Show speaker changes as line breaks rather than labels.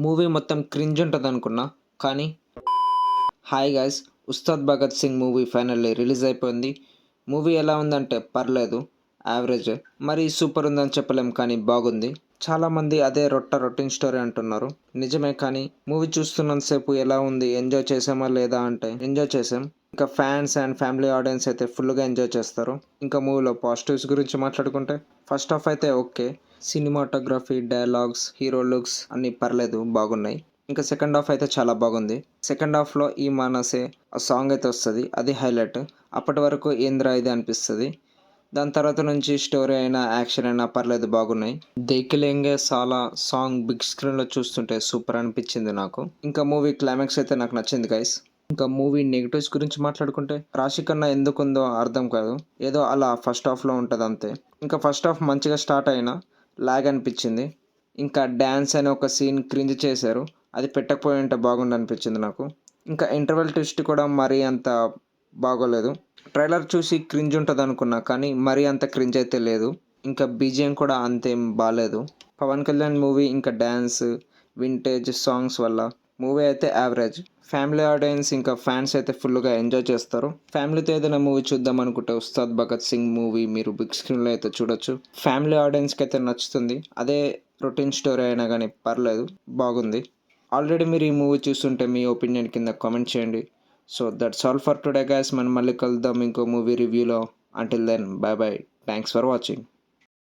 Movie మొత్తం cringe ఉంటుంది అనుకున్నా, కానీ hi guys, Ustaad Bhagat Singh movie finally release అయిపోయింది. మూవీ ఎలా ఉందంటే పర్లేదు, యావరేజ్, మరి సూపర్ ఉందని చెప్పలేం కానీ బాగుంది. చాలామంది అదే రొటీన్ స్టోరీ అంటున్నారు. నిజమే, కానీ మూవీ చూస్తున్నంతసేపు ఎలా ఉంది, ఎంజాయ్ చేసామా లేదా అంటే ఎంజాయ్ చేసాం. ఇంకా ఫ్యాన్స్ అండ్ ఫ్యామిలీ ఆడియన్స్ అయితే ఫుల్గా ఎంజాయ్ చేస్తారు. ఇంకా మూవీలో పాజిటివ్స్ గురించి మాట్లాడుకుంటే ఫస్ట్ హాఫ్ అయితే okay, cinematography, dialogues, hero looks అన్నీ పర్లేదు, బాగున్నాయి. ఇంకా సెకండ్ హాఫ్ అయితే చాలా బాగుంది. సెకండ్ హాఫ్లో ఈ మానసే ఆ సాంగ్ అయితే వస్తుంది, అది హైలైట్. అప్పటి వరకు ఏంద్రా ఇది అనిపిస్తుంది. దాని తర్వాత నుంచి స్టోరీ అయినా యాక్షన్ అయినా పర్లేదు, బాగున్నాయి. దేకిలేంగే సాలా సాంగ్ బిగ్ స్క్రీన్లో చూస్తుంటే సూపర్ అనిపించింది నాకు. ఇంకా మూవీ క్లైమాక్స్ అయితే నాకు నచ్చింది గైస్. ఇంకా మూవీ నెగిటివ్స్ గురించి మాట్లాడుకుంటే రాశి కన్నా ఎందుకుందో అర్థం కాదు, ఏదో అలా ఫస్ట్ హాఫ్లో ఉంటుంది అంతే. ఇంకా ఫస్ట్ హాఫ్ మంచిగా స్టార్ట్ అయినా లాగ్ అనిపించింది. ఇంకా డ్యాన్స్ అనే ఒక సీన్ క్రింజ్ చేశారు, అది పెట్టకపోయి ఉంటే బాగుండు అనిపించింది నాకు. ఇంకా ఇంటర్వెల్ ట్విస్ట్ కూడా మరీ అంత బాగోలేదు. ట్రైలర్ చూసి క్రింజ్ ఉంటుంది అనుకున్నా, కానీ మరీ అంత క్రింజ్ అయితే లేదు. ఇంకా బీజిఎం కూడా అంతేం బాగాలేదు. పవన్ కళ్యాణ్ మూవీ ఇంకా డ్యాన్స్, వింటేజ్ సాంగ్స్ వల్ల మూవీ అయితే యావరేజ్. ఫ్యామిలీ ఆడియన్స్ ఇంకా ఫ్యాన్స్ అయితే ఫుల్గా ఎంజాయ్ చేస్తారు. ఫ్యామిలీతో ఏదైనా మూవీ చూద్దాం అనుకుంటే ఉస్తాద్ భగత్ సింగ్ మూవీ మీరు బిగ్ స్క్రీన్లో అయితే చూడొచ్చు. ఫ్యామిలీ ఆడియన్స్కి అయితే నచ్చుతుంది. అదే రొటీన్ స్టోరీ అయినా కానీ పర్లేదు, బాగుంది. ఆల్రెడీ మీరు ఈ మూవీ చూస్తుంటే మీ ఒపీనియన్ కింద కామెంట్ చేయండి. So that's all for today guys. మనం మళ్ళీ కలుద్దాం ఇంకో మూవీ రివ్యూలో. Until then, bye bye, thanks for watching.